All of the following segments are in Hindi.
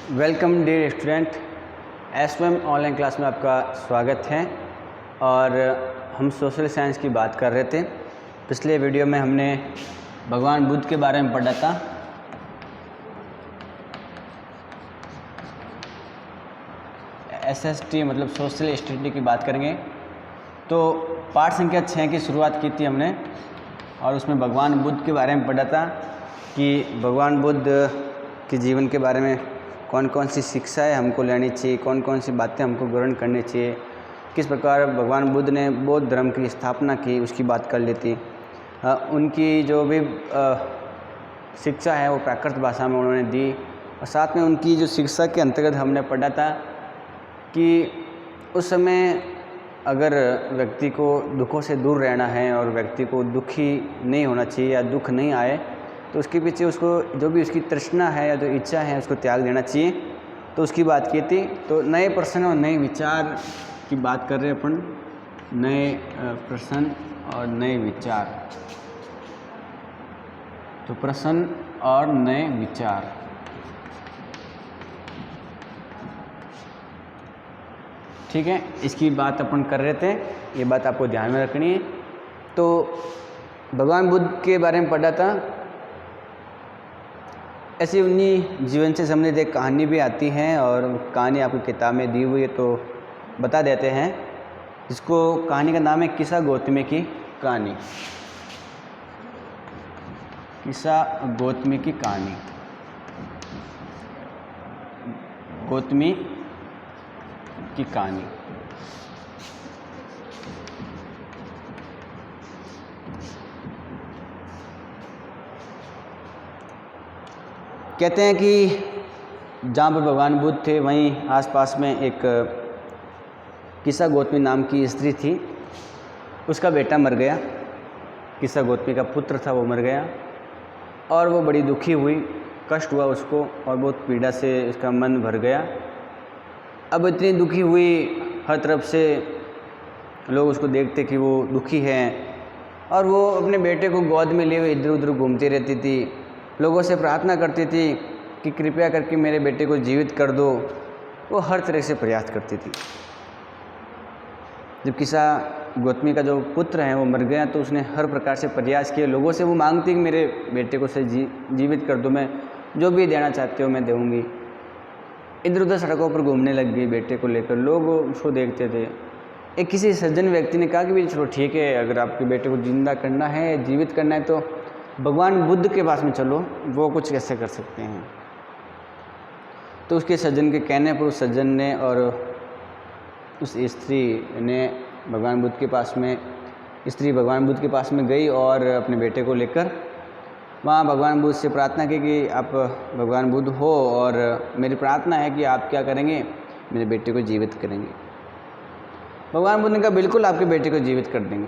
Welcome dear student, SM online class में आपका स्वागत है। और हम सोशल साइंस की बात कर रहे थे। पिछले वीडियो में हमने भगवान बुद्ध के बारे में पढ़ा था। एसएसटी मतलब सोशल स्टडी की बात करेंगे। तो पाठ संख्या 6 की शुरुआत की थी हमने और उसमें भगवान बुद्ध के बारे में पढ़ा था कि भगवान बुद्ध के जीवन के बारे में कौन कौन सी शिक्षाएं हमको लेनी चाहिए, कौन कौन सी बातें हमको ग्रहण करनी चाहिए, किस प्रकार भगवान बुद्ध ने बौद्ध धर्म की स्थापना की, उसकी बात कर ली थी। उनकी जो भी शिक्षा है वो प्राकृत भाषा में उन्होंने दी। और साथ में उनकी जो शिक्षा के अंतर्गत हमने पढ़ा था कि उस समय अगर व्यक्ति को दुखों से दूर रहना है और व्यक्ति को दुखी नहीं होना चाहिए या दुख नहीं आए, तो उसके पीछे उसको जो भी उसकी तृष्णा है या जो इच्छा है उसको त्याग देना चाहिए। तो उसकी बात की थी। तो नए प्रश्न और नए विचार की बात कर रहे हैं अपन। नए प्रश्न और नए विचार। तो प्रश्न और नए विचार, ठीक है, इसकी बात अपन कर रहे थे। ये बात आपको ध्यान में रखनी है। तो भगवान बुद्ध के बारे में पढ़ा था। ऐसी उन्हीं जीवन से संबंधित एक कहानी भी आती है और कहानी आपकी किताब में दी हुई है, तो बता देते हैं। इसको कहानी का नाम है किस्सा गौतमी की कहानी। किस्सा गौतमी की कहानी। गौतमी की कहानी। कहते हैं कि जहाँ पर भगवान बुद्ध थे वहीं आसपास में एक किस्सा गौतमी नाम की स्त्री थी। उसका बेटा मर गया। किस्सा गौतमी का पुत्र था, वो मर गया और वो बड़ी दुखी हुई, कष्ट हुआ उसको और बहुत पीड़ा से उसका मन भर गया। अब इतनी दुखी हुई, हर तरफ से लोग उसको देखते कि वो दुखी है और वो अपने बेटे को गोद में लिए हुए इधर उधर घूमती रहती थी। लोगों से प्रार्थना करती थी कि कृपया करके मेरे बेटे को जीवित कर दो। वो हर तरह से प्रयास करती थी। जब किस्सा गौतमी का जो पुत्र है वो मर गया तो उसने हर प्रकार से प्रयास किए। लोगों से वो मांगती कि मेरे बेटे को से जीवित कर दो, मैं जो भी देना चाहते हो मैं दूँगी। इधर उधर सड़कों पर घूमने लग गई बेटे को लेकर। लोग उसको देखते थे। एक किसी सज्जन व्यक्ति ने कहा कि भाई चलो ठीक है, अगर आपके बेटे को जिंदा करना है, जीवित करना है, तो भगवान बुद्ध के पास में चलो, वो कुछ कैसे कर सकते हैं। तो उसके सज्जन के कहने पर उस सज्जन ने और उस स्त्री ने भगवान बुद्ध के पास में गई और अपने बेटे को लेकर वहाँ भगवान बुद्ध से प्रार्थना की कि आप भगवान बुद्ध हो और मेरी प्रार्थना है कि आप क्या करेंगे, मेरे बेटे को जीवित करेंगे। भगवान बुद्ध ने कहा बिल्कुल आपके बेटे को जीवित कर देंगे,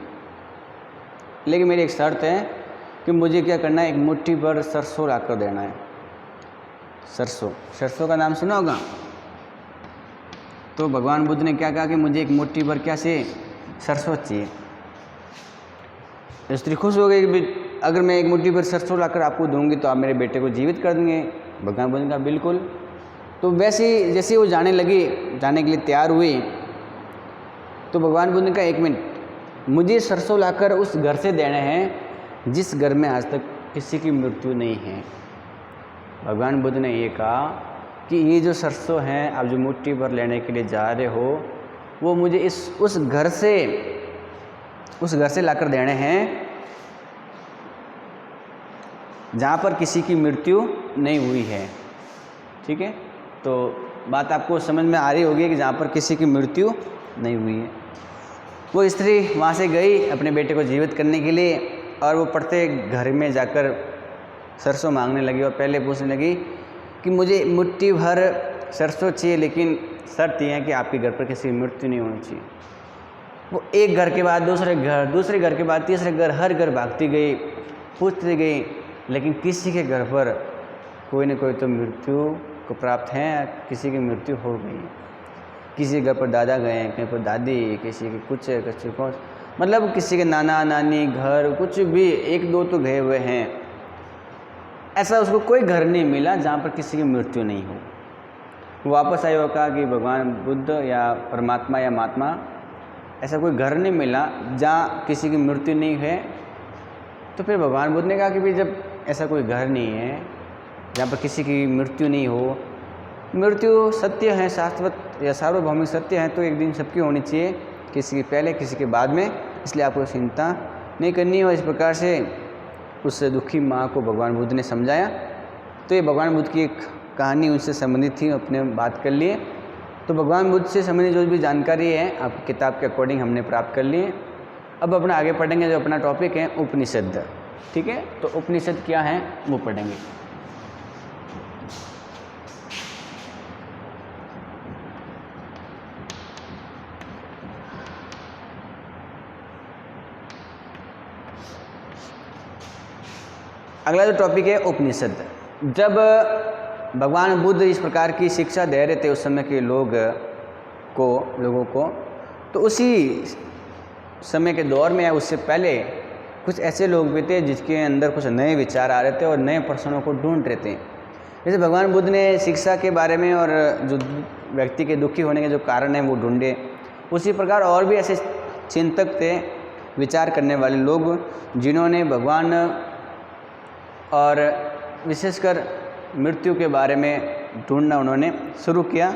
लेकिन मेरी एक शर्त है कि मुझे क्या करना है, एक मुट्ठी भर सरसों ला कर देना है। सरसों का नाम सुना होगा। तो भगवान बुद्ध ने क्या कहा कि मुझे एक मुट्ठी भर क्या से सरसों चाहिए। स्त्री खुश हो गई कि अगर मैं एक मुट्ठी भर सरसों लाकर आपको दूंगी तो आप मेरे बेटे को जीवित कर देंगे। भगवान बुद्ध ने कहा बिल्कुल। तो वैसे जैसे वो जाने के लिए तैयार हुई, तो भगवान बुद्ध ने कहा 1 मिनट, मुझे सरसों लाकर उस घर से देने हैं जिस घर में आज तक किसी की मृत्यु नहीं है। भगवान बुद्ध ने ये कहा कि ये जो सरसों हैं आप जो मुट्ठी भर लेने के लिए जा रहे हो, वो मुझे उस घर से लाकर देने हैं जहाँ पर किसी की मृत्यु नहीं हुई है। ठीक है, तो बात आपको समझ में आ रही होगी कि जहाँ पर किसी की मृत्यु नहीं हुई है। वो स्त्री वहाँ से गई अपने बेटे को जीवित करने के लिए और वो प्रत्येक घर में जाकर सरसों मांगने लगी और पहले पूछने लगी कि मुझे मुट्ठी भर सरसों चाहिए, लेकिन शर्त यह है कि आपके घर पर किसी की मृत्यु नहीं होनी चाहिए। वो एक घर के बाद दूसरे घर के बाद तीसरे घर, हर घर भागती गई, पूछती गई, लेकिन किसी के घर पर कोई न कोई तो मृत्यु को प्राप्त है, किसी की मृत्यु हो गई। किसी के घर पर दादा गए, कहीं पर दादी, किसी के कुछ मतलब किसी के नाना नानी घर, कुछ भी 1-2 तो गए हुए हैं। ऐसा उसको कोई घर नहीं मिला जहाँ पर किसी की मृत्यु नहीं हो। वो वापस आए और कहा कि भगवान बुद्ध या परमात्मा या महात्मा, ऐसा कोई घर नहीं मिला जहाँ किसी की मृत्यु नहीं है। तो फिर भगवान बुद्ध ने कहा कि भाई जब ऐसा कोई घर नहीं है जहाँ पर किसी की मृत्यु नहीं हो, मृत्यु सत्य है, शाश्वत या सार्वभौमिक सत्य है, तो एक दिन सबकी होनी चाहिए, किसी के पहले किसी के बाद में, इसलिए आपको चिंता नहीं करनी है। और इस प्रकार से उस दुखी माँ को भगवान बुद्ध ने समझाया। तो ये भगवान बुद्ध की एक कहानी उनसे संबंधित थी, अपने बात कर लिए। तो भगवान बुद्ध से संबंधित जो भी जानकारी है आपकी किताब के अकॉर्डिंग हमने प्राप्त कर लिए। अब अपना आगे पढ़ेंगे, जो अपना टॉपिक है उपनिषद। ठीक है, तो उपनिषद क्या है वो पढ़ेंगे। अगला जो टॉपिक है उपनिषद। जब भगवान बुद्ध इस प्रकार की शिक्षा दे रहे थे उस समय के लोगों को, तो उसी समय के दौर में या उससे पहले कुछ ऐसे लोग भी थे जिसके अंदर कुछ नए विचार आ रहे थे और नए प्रश्नों को ढूंढ रहे थे। जैसे भगवान बुद्ध ने शिक्षा के बारे में और जो व्यक्ति के दुखी होने के जो कारण हैं वो ढूंढे, उसी प्रकार और भी ऐसे चिंतक थे, विचार करने वाले लोग, जिन्होंने भगवान और विशेषकर मृत्यु के बारे में ढूंढना उन्होंने शुरू किया।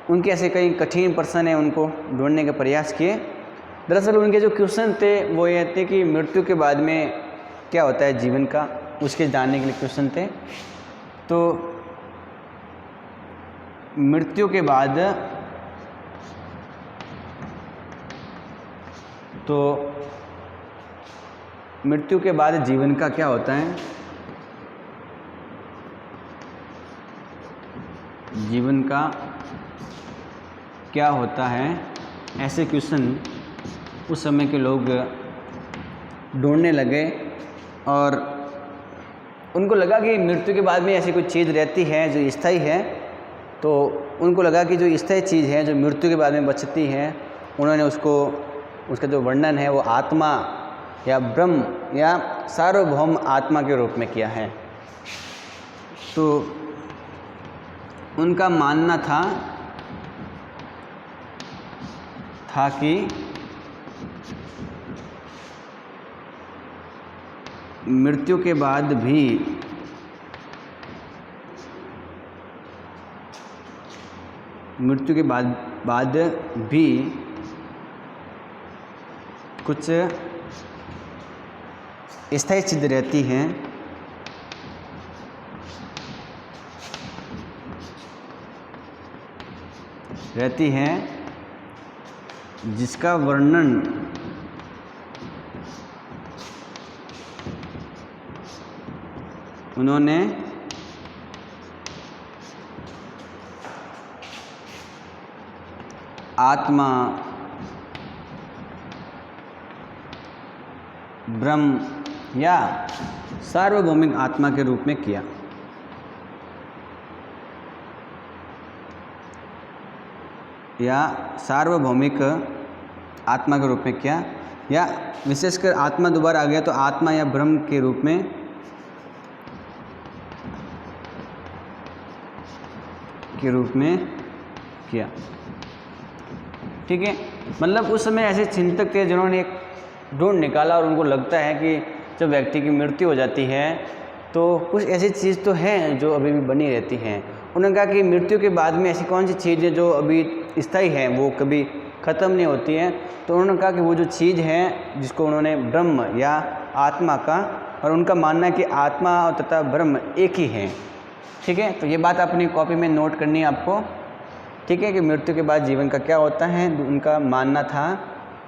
उनके ऐसे कई कठिन प्रश्न हैं, उनको ढूंढने के प्रयास किए। दरअसल उनके जो क्वेश्चन थे वो ये थे कि मृत्यु के बाद में क्या होता है जीवन का, उसके जानने के लिए क्वेश्चन थे। तो मृत्यु के बाद जीवन का क्या होता है, जीवन का क्या होता है, ऐसे क्वेश्चन उस समय के लोग ढूंढने लगे। और उनको लगा कि मृत्यु के बाद में ऐसी कोई चीज़ रहती है जो स्थायी है। तो उनको लगा कि जो स्थायी चीज़ है जो मृत्यु के बाद में बचती है, उन्होंने उसका जो वर्णन है वो आत्मा या ब्रह्म या सार्वभौम आत्मा के रूप में किया है। तो उनका मानना था कि मृत्यु के बाद भी कुछ स्थायी चीज़ रहती हैं जिसका वर्णन उन्होंने आत्मा, ब्रह्म या सार्वभौमिक आत्मा के रूप में किया। या विशेषकर आत्मा दोबारा आ गया तो आत्मा या ब्रह्म के रूप में किया। ठीक है, मतलब उस समय ऐसे चिंतक थे जिन्होंने एक ढूंढ निकाला और उनको लगता है कि जब व्यक्ति की मृत्यु हो जाती है तो कुछ ऐसी चीज़ तो है जो अभी भी बनी रहती हैं। उन्होंने कहा कि मृत्यु के बाद में ऐसी कौन सी चीज़ है जो अभी स्थायी है, वो कभी ख़त्म नहीं होती है। तो उन्होंने कहा कि वो जो चीज़ है जिसको उन्होंने ब्रह्म या आत्मा का, और उनका मानना है कि आत्मा तथा ब्रह्म एक ही हैं। ठीक है, तो ये बात अपनी कॉपी में नोट करनी है आपको। ठीक है, कि मृत्यु के बाद जीवन का क्या होता है। उनका मानना था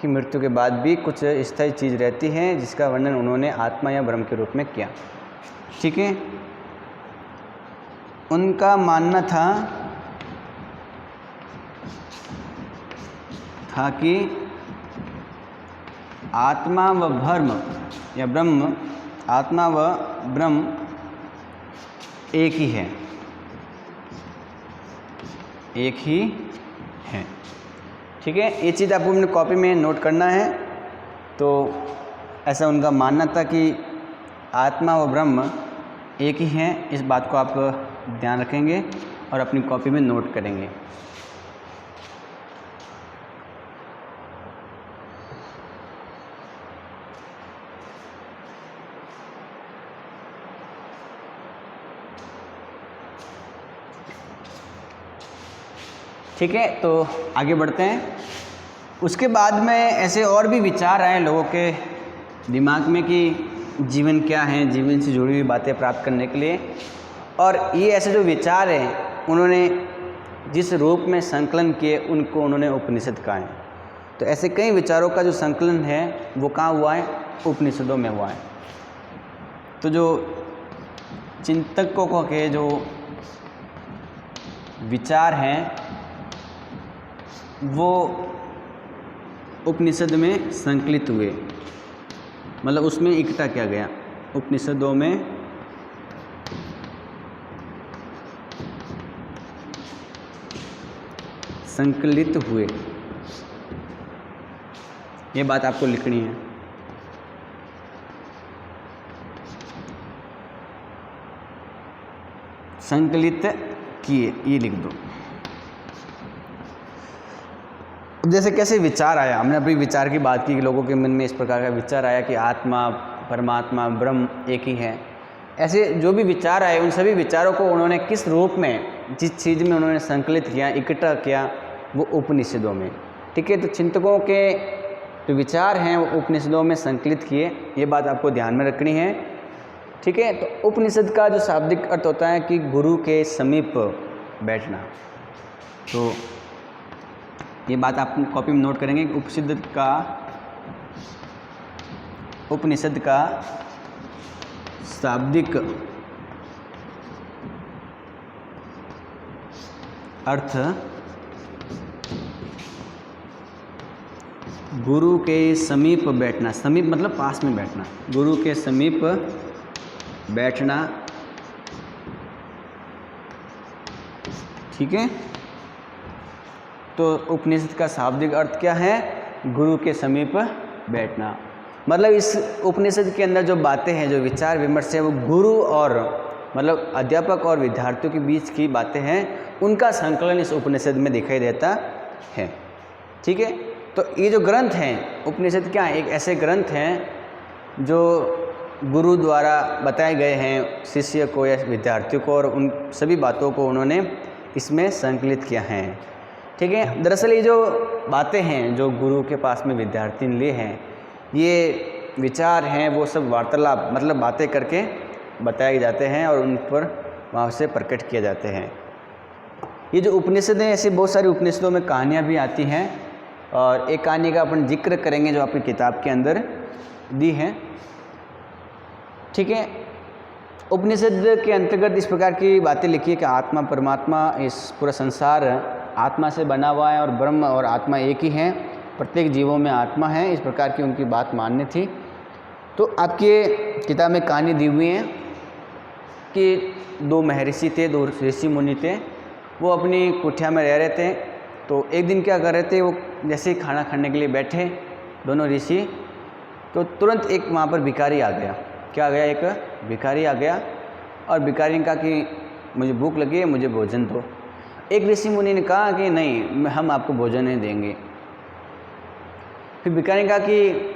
कि मृत्यु के बाद भी कुछ स्थायी चीज़ रहती है जिसका वर्णन उन्होंने आत्मा या ब्रह्म के रूप में किया। ठीक है, उनका मानना था कि आत्मा व ब्रह्म या ब्रह्म, आत्मा व ब्रह्म एक ही है, ठीक है। ये चीज़ आपको अपने कॉपी में नोट करना है। तो ऐसा उनका मानना था कि आत्मा व ब्रह्म एक ही हैं, इस बात को आप ध्यान रखेंगे। और अपनी कॉपी में नोट करेंगे। ठीक है, तो आगे बढ़ते हैं। उसके बाद में ऐसे और भी विचार आए लोगों के दिमाग में कि जीवन क्या है, जीवन से जुड़ी हुई बातें प्राप्त करने के लिए। और ये ऐसे जो विचार हैं उन्होंने जिस रूप में संकलन किए उनको उन्होंने उपनिषद कहा है। तो ऐसे कई विचारों का जो संकलन है वो कहाँ हुआ है? उपनिषदों में हुआ है। तो जो चिंतकों के जो विचार हैं वो उपनिषद में संकलित हुए, मतलब उसमें इकट्ठा किया गया, उपनिषदों में संकलित हुए। ये बात आपको लिखनी है। संकलित किए, ये लिख दो। जैसे कैसे विचार आया, हमने अभी विचार की बात की कि लोगों के मन में इस प्रकार का विचार आया कि आत्मा, परमात्मा, ब्रह्म एक ही है। ऐसे जो भी विचार आए उन सभी विचारों को उन्होंने किस रूप में, जिस चीज़ में उन्होंने संकलित किया, इकट्ठा किया, वो उपनिषदों में। ठीक है, तो चिंतकों के जो विचार हैं वो उपनिषदों में संकलित किए, ये बात आपको ध्यान में रखनी है। ठीक है, तो उपनिषद का जो शाब्दिक अर्थ होता है कि गुरु के समीप बैठना। तो ये बात आप कॉपी में नोट करेंगे कि उपनिषद का शाब्दिक अर्थ गुरु के समीप बैठना। समीप मतलब पास में बैठना, गुरु के समीप बैठना। ठीक है, तो उपनिषद का शाब्दिक अर्थ क्या है? गुरु के समीप बैठना। मतलब इस उपनिषद के अंदर जो बातें हैं, जो विचार विमर्श है, वो गुरु और मतलब अध्यापक और विद्यार्थियों के बीच की बातें हैं, उनका संकलन इस उपनिषद में दिखाई देता है। ठीक है, तो ये जो ग्रंथ हैं उपनिषद क्या है? एक ऐसे ग्रंथ हैं जो गुरु द्वारा बताए गए हैं शिष्य को या विद्यार्थियों को, और उन सभी बातों को उन्होंने इसमें संकलित किया है। ठीक है, दरअसल ये जो बातें हैं जो गुरु के पास में विद्यार्थी ने लिए हैं, ये विचार हैं वो सब वार्तालाप मतलब बातें करके बताए जाते हैं और उन पर वहाँ से प्रकट किए जाते हैं। ये जो उपनिषद हैं, ऐसे बहुत सारी उपनिषदों में कहानियाँ भी आती हैं, और एक कहानी का अपन जिक्र करेंगे जो आपकी किताब के अंदर दी है। ठीक है, उपनिषद के अंतर्गत इस प्रकार की बातें लिखी है कि आत्मा, परमात्मा, इस पूरा संसार आत्मा से बना हुआ है और ब्रह्म और आत्मा एक ही हैं, प्रत्येक जीवों में आत्मा है, इस प्रकार की उनकी बात माननी थी। तो आपके किताब में कहानी दी हुई है कि दो महर्षि थे, दो ऋषि मुनि थे, वो अपनी कुटिया में रह रहे थे। तो एक दिन क्या कर रहे थे, वो जैसे ही खाना खाने के लिए बैठे दोनों ऋषि, तो तुरंत एक वहाँ पर भिखारी आ गया। क्या आ गया? एक भिखारी आ गया, और भिखारी ने कहा कि मुझे भूख लगी है, मुझे भोजन दो। एक ऋषि मुनि ने कहा कि नहीं, हम आपको भोजन नहीं देंगे। फिर भिखारी ने कहा कि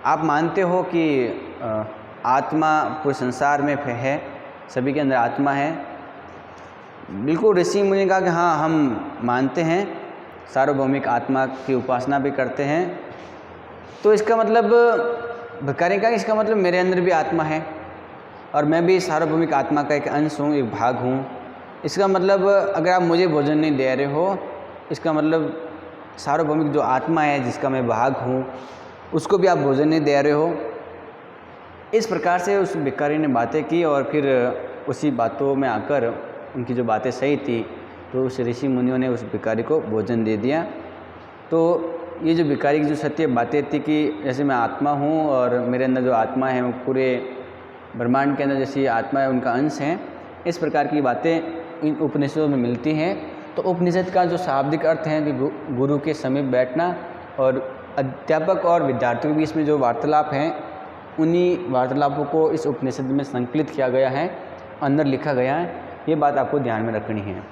आप मानते हो कि आत्मा पूरे संसार में है, सभी के अंदर आत्मा है? बिल्कुल, ऋषि मुनि ने कहा कि हाँ, हम मानते हैं, सार्वभौमिक आत्मा की उपासना भी करते हैं। तो इसका मतलब, भिखारी ने कहा इसका मतलब मेरे अंदर भी आत्मा है और मैं भी सार्वभौमिक आत्मा का एक अंश हूँ, एक भाग हूँ। इसका मतलब अगर आप मुझे भोजन नहीं दे रहे हो, इसका मतलब सार्वभौमिक जो आत्मा है जिसका मैं भाग हूँ, उसको भी आप भोजन नहीं दे रहे हो। इस प्रकार से उस भिखारी ने बातें की, और फिर उसी बातों में आकर उनकी जो बातें सही थी, तो उस ऋषि मुनियों ने उस भिखारी को भोजन दे दिया। तो ये जो भिखारी की जो सत्य बातें थी कि जैसे मैं आत्मा हूँ और मेरे अंदर जो आत्मा है वो पूरे ब्रह्मांड के अंदर जैसी आत्मा है उनका अंश है, इस प्रकार की बातें इन उपनिषदों में मिलती हैं। तो उपनिषद का जो शाब्दिक अर्थ है कि गुरु के समीप बैठना, और अध्यापक और विद्यार्थियों के बीच में जो वार्तालाप हैं, उन्हीं वार्तालापों को इस उपनिषद में संकलित किया गया है, अंदर लिखा गया है। ये बात आपको ध्यान में रखनी है।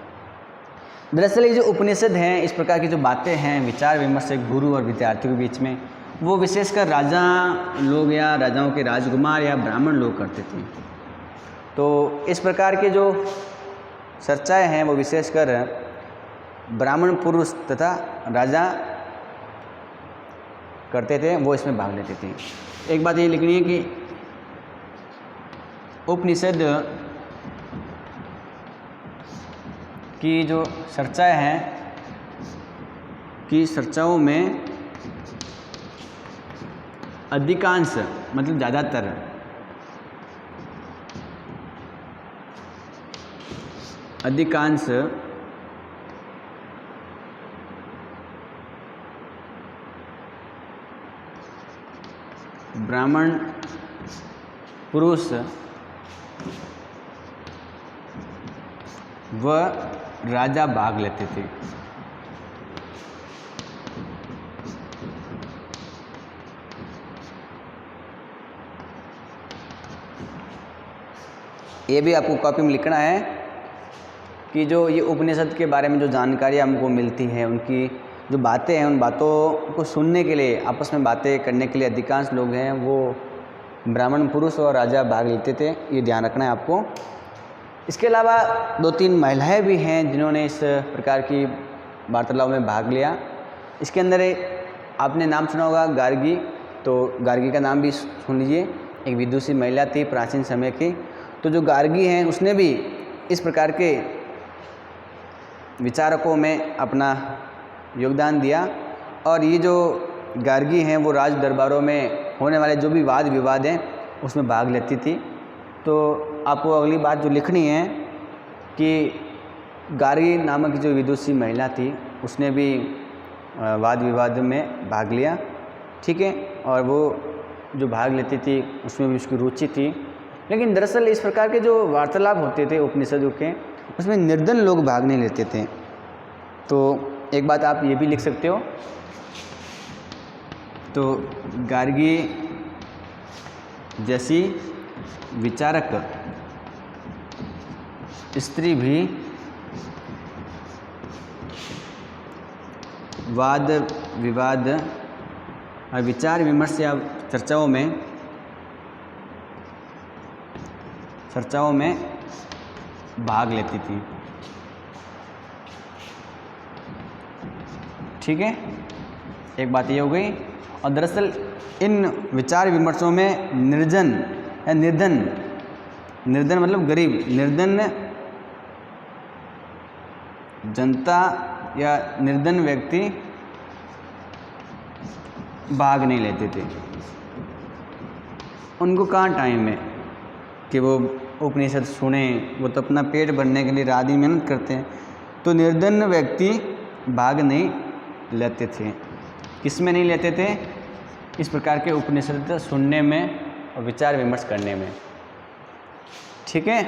दरअसल ये जो उपनिषद हैं, इस प्रकार की जो बातें हैं, विचार विमर्श गुरु और विद्यार्थियों के बीच में, वो विशेषकर राजा लोग या राजाओं के राजकुमार या ब्राह्मण लोग करते थे। तो इस प्रकार के जो चर्चाएं हैं वो विशेषकर ब्राह्मण पुरुष तथा राजा करते थे, वो इसमें भाग लेते थे। एक बात ये लिखनी है कि उपनिषद की जो चर्चाएं हैं कि चर्चाओं में अधिकांश मतलब ज़्यादातर ब्राह्मण पुरुष व राजा भाग लेते थे। ये भी आपको कॉपी में लिखना है कि जो ये उपनिषद के बारे में जो जानकारी हमको मिलती है, उनकी जो बातें हैं, उन बातों को सुनने के लिए, आपस में बातें करने के लिए अधिकांश लोग हैं वो ब्राह्मण पुरुष और राजा भाग लेते थे। ये ध्यान रखना है आपको। इसके अलावा 2-3 महिलाएं भी हैं जिन्होंने इस प्रकार की वार्तालाप में भाग लिया। इसके अंदर आपने नाम सुना होगा गार्गी, तो गार्गी का नाम भी सुन लीजिए। एक विदुषी महिला थी प्राचीन समय की। तो जो गार्गी हैं उसने भी इस प्रकार के विचारकों में अपना योगदान दिया, और ये जो गार्गी हैं वो राज दरबारों में होने वाले जो भी वाद विवाद हैं उसमें भाग लेती थी। तो आपको अगली बात जो लिखनी है कि गार्गी नामक जो विदुषी महिला थी उसने भी वाद विवाद में भाग लिया, ठीक है, और वो जो भाग लेती थी उसमें भी उसकी रुचि थी। लेकिन दरअसल इस प्रकार के जो वार्तालाप होते थे उपनिषदों के, उसमें निर्धन लोग भाग नहीं लेते थे। तो एक बात आप ये भी लिख सकते हो, तो गार्गी जैसी विचारक स्त्री भी वाद विवाद और विचार विमर्श या चर्चाओं में भाग लेती थी, ठीक है। एक बात ये हो गई। और दरअसल इन विचार विमर्शों में निर्धन मतलब गरीब, निर्धन जनता या निर्धन व्यक्ति भाग नहीं लेते थे। उनको कहाँ टाइम है कि वो उपनिषद सुने, वो तो अपना पेट भरने के लिए रात दिन मेहनत करते हैं। तो निर्धन व्यक्ति भाग नहीं लेते थे। किस में नहीं लेते थे? इस प्रकार के उपनिषद सुनने में और विचार विमर्श करने में, ठीक है,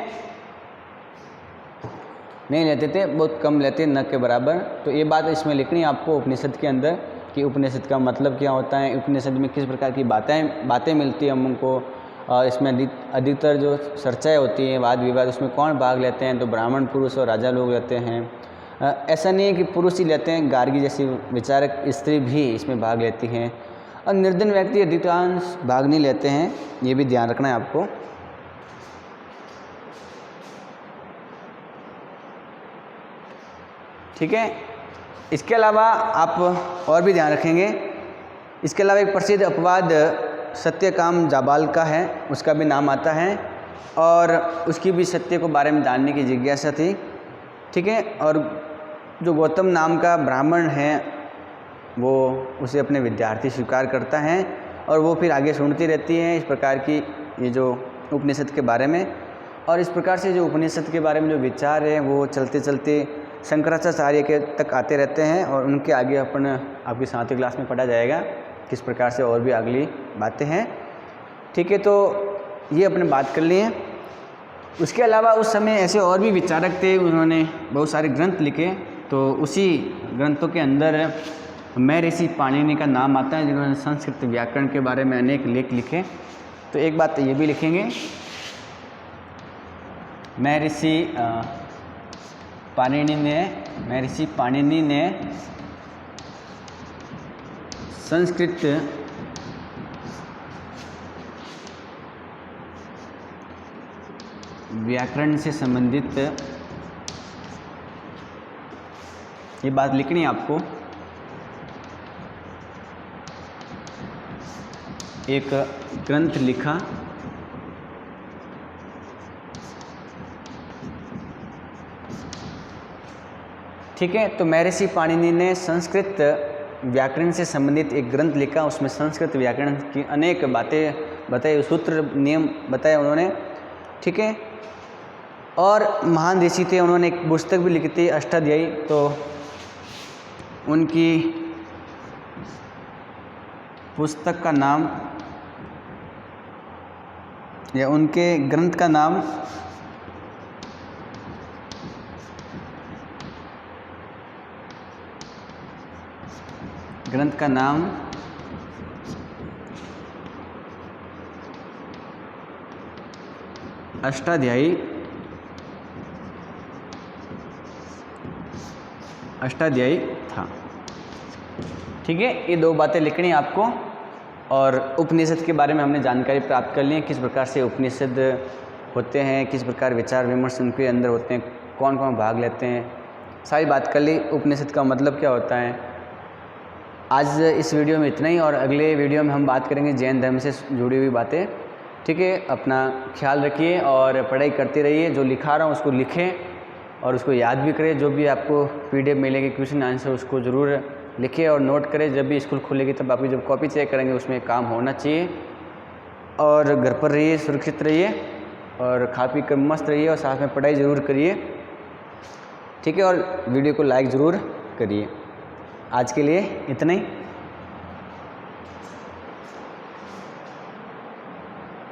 नहीं लेते थे, बहुत कम लेते, न के बराबर। तो ये बात इसमें लिखनी है आपको उपनिषद के अंदर कि उपनिषद का मतलब क्या होता है, उपनिषद में किस प्रकार की बातें मिलती है हमको, और इसमें अधिकतर जो चर्चाएं होती हैं, वाद विवाद, उसमें कौन भाग लेते हैं? तो ब्राह्मण पुरुष और राजा लोग लेते हैं। ऐसा नहीं है कि पुरुष ही लेते हैं, गार्गी जैसी विचारक स्त्री भी इसमें भाग लेती हैं, और निर्धन व्यक्ति अधिकांश भाग नहीं लेते हैं। ये भी ध्यान रखना है आपको। ठीक है। इसके अलावा आप और भी ध्यान रखेंगे, इसके अलावा एक प्रसिद्ध अपवाद सत्यकाम जाबाल का है, उसका भी नाम आता है, और उसकी भी सत्य को बारे में जानने की जिज्ञासा थी, ठीक है। और जो गौतम नाम का ब्राह्मण है वो उसे अपने विद्यार्थी स्वीकार करता है, और वो फिर आगे सुनती रहती है इस प्रकार की ये जो उपनिषद के बारे में। और इस प्रकार से जो उपनिषद के बारे में जो विचार है वो चलते चलते शंकराचार्य के तक आते रहते हैं, और उनके आगे आपकी 7वीं क्लास में पढ़ा जाएगा किस प्रकार से और भी अगली बातें हैं, ठीक है। तो ये अपने बात कर लिए। उसके अलावा उस समय ऐसे और भी विचारक थे, उन्होंने बहुत सारे ग्रंथ लिखे। तो उसी ग्रंथों के अंदर महर्षि पाणिनि का नाम आता है, जिन्होंने संस्कृत व्याकरण के बारे में अनेक लेख लिखे। तो एक बात ये भी लिखेंगे, महर्षि महर्षि पाणिनि ने संस्कृत व्याकरण से संबंधित, ये बात लिखनी है आपको, एक ग्रंथ लिखा ठीक है। तो महर्षि पाणिनि ने संस्कृत व्याकरण से संबंधित एक ग्रंथ लिखा, उसमें संस्कृत व्याकरण की अनेक बातें बताई, सूत्र नियम बताए उन्होंने, ठीक है। और महान ऋषि थे, उन्होंने एक पुस्तक भी लिखी थी अष्टाध्यायी। तो उनकी पुस्तक का नाम या उनके ग्रंथ का नाम अष्टाध्यायी था, ठीक है। ये दो बातें लिखनी है आपको। और उपनिषद के बारे में हमने जानकारी प्राप्त कर ली है, किस प्रकार से उपनिषद होते हैं, किस प्रकार विचार विमर्श उनके अंदर होते हैं, कौन कौन भाग लेते हैं, सारी बात कर ली। उपनिषद का मतलब क्या होता है। आज इस वीडियो में इतना ही, और अगले वीडियो में हम बात करेंगे जैन धर्म से जुड़ी हुई बातें, ठीक है। अपना ख्याल रखिए और पढ़ाई करते रहिए। जो लिखा रहा हूँ उसको लिखें और उसको याद भी करें। जो भी आपको PDF मिलेगी क्वेश्चन आंसर, उसको ज़रूर लिखें और नोट करें। जब भी स्कूल खुलेगी तब आपकी जब कॉपी चेक करेंगे उसमें काम होना चाहिए। और घर पर रहिए, सुरक्षित रहिए और खा पी कर मस्त रहिए और साथ में पढ़ाई ज़रूर करिए, ठीक है। और वीडियो को लाइक ज़रूर करिए। आज के लिए इतना ही।